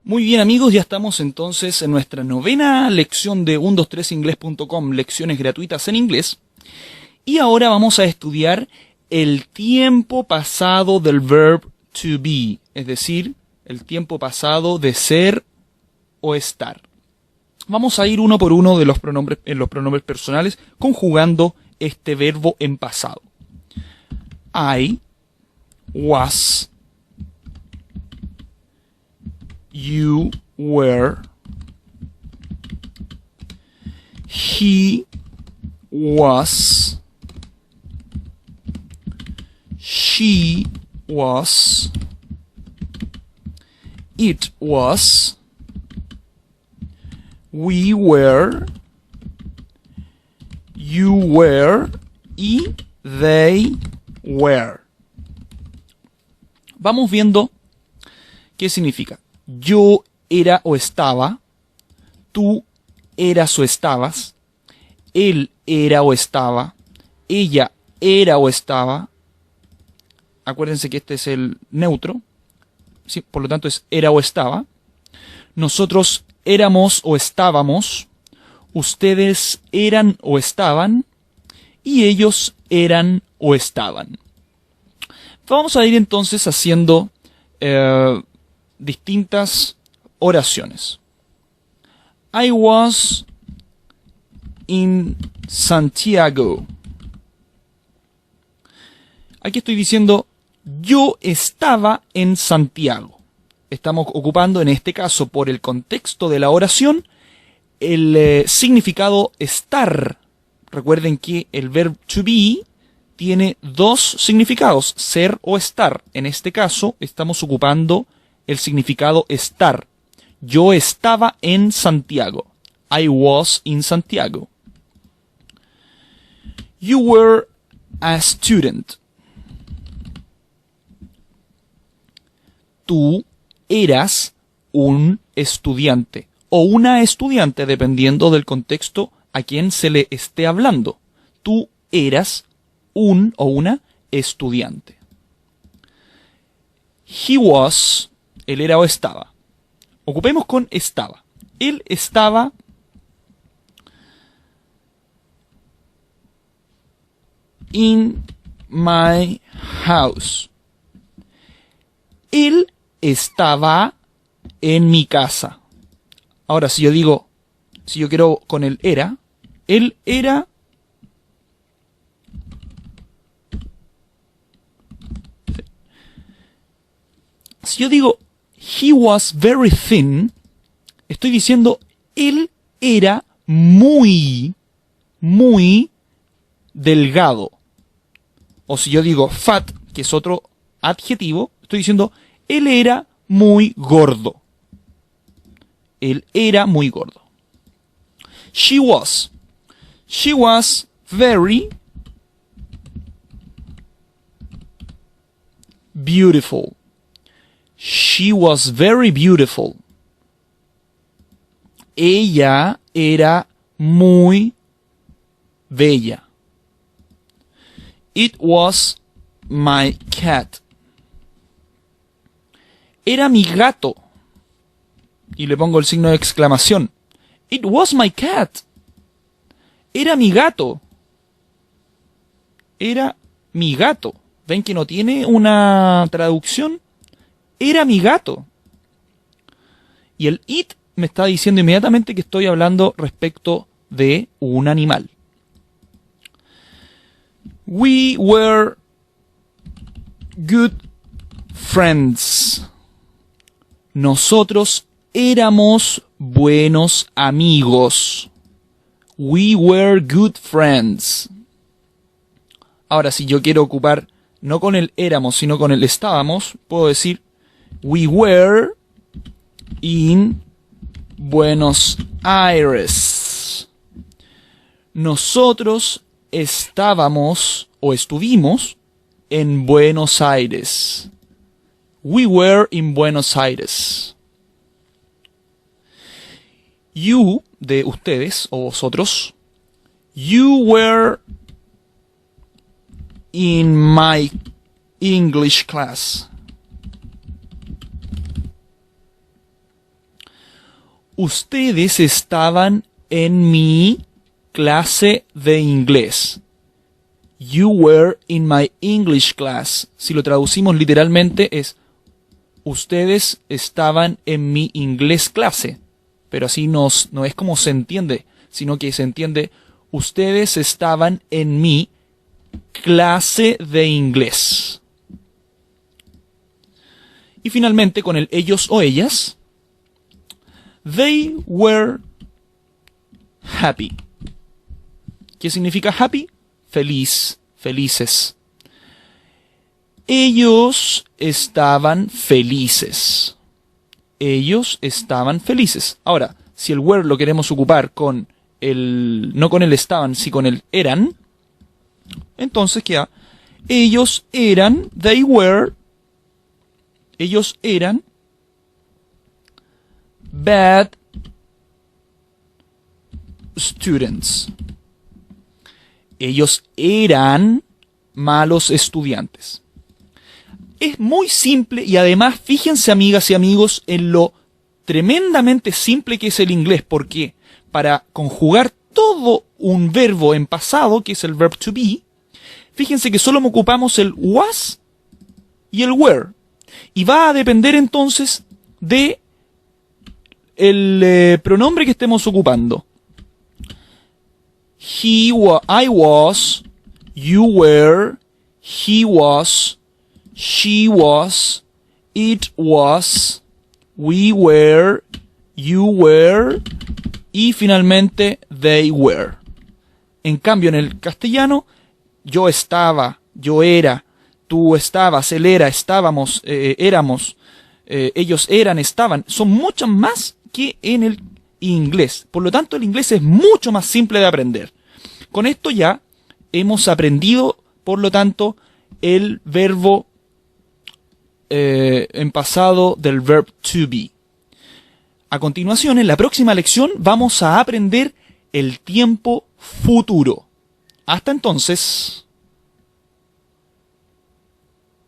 Muy bien amigos, ya estamos entonces en nuestra novena lección de 123inglés.com, lecciones gratuitas en inglés. Y ahora vamos a estudiar el tiempo pasado del verb to be, es decir, el tiempo pasado de ser o estar. Vamos a ir uno por uno de los pronombres personales, conjugando este verbo en pasado. I was, you were, he was, she was, it was, we were, you were y they were. Vamos viendo qué significa. Yo era o estaba, tú eras o estabas, él era o estaba, ella era o estaba. Acuérdense que este es el neutro, ¿sí? Por lo tanto es era o estaba. Nosotros éramos o estábamos, ustedes eran o estaban, y ellos eran o estaban. Vamos a ir entonces haciendo distintas oraciones. I was in Santiago. Aquí estoy diciendo yo estaba en Santiago. Estamos ocupando en este caso, por el contexto de la oración, el significado estar. Recuerden que el verbo to be tiene dos significados, ser o estar. En este caso estamos ocupando el significado estar. Yo estaba en Santiago. I was in Santiago. You were a student. Tú eras un estudiante o una estudiante, dependiendo del contexto a quien se le esté hablando. Tú eras un o una estudiante. He was, él era o estaba. Ocupemos con estaba. Él estaba in my house. Él estaba en mi casa. Ahora, si yo quiero con el era, él era si yo digo he was very thin, estoy diciendo él era muy delgado. O si yo digo fat, que es otro adjetivo, estoy diciendo él era muy gordo. Él era muy gordo. She was very beautiful. She was very beautiful. Ella era muy bella. It was my cat. Era mi gato. Y le pongo el signo de exclamación. It was my cat. Era mi gato. Era mi gato. ¿Ven que no tiene una traducción? Era mi gato. Y el it me está diciendo inmediatamente que estoy hablando respecto de un animal. We were good friends. Nosotros éramos buenos amigos. We were good friends. Ahora, si yo quiero ocupar no con el éramos, sino con el estábamos, puedo decir we were in Buenos Aires. Nosotros estábamos o estuvimos en Buenos Aires. We were in Buenos Aires. You, de ustedes o vosotros. You were in my English class. Ustedes estaban en mi clase de inglés. You were in my English class. Si lo traducimos literalmente es ustedes estaban en mi inglés clase. Pero así no es como se entiende, sino que se entiende ustedes estaban en mi clase de inglés. Y finalmente con el ellos o ellas. They were happy. ¿Qué significa happy? Feliz, felices. Ellos estaban felices. Ellos estaban felices. Ahora, si el were lo queremos ocupar con el, no con el estaban, sino con el eran, entonces queda, ellos eran, they were, ellos eran bad students. Ellos eran malos estudiantes. Es muy simple y además fíjense, amigas y amigos, en lo tremendamente simple que es el inglés, porque para conjugar todo un verbo en pasado, que es el verb to be, fíjense que solo ocupamos el was y el were. Y va a depender entonces de el pronombre que estemos ocupando. I was, you were, he was, she was, it was, we were, you were y finalmente they were. En cambio en el castellano, yo estaba, yo era, tú estabas, él era, estábamos, éramos, ellos eran, estaban. Son muchas más que en el inglés. Por lo tanto, el inglés es mucho más simple de aprender. Con esto ya hemos aprendido, por lo tanto, el verbo en pasado del verb to be. A continuación, en la próxima lección, vamos a aprender el tiempo futuro. Hasta entonces.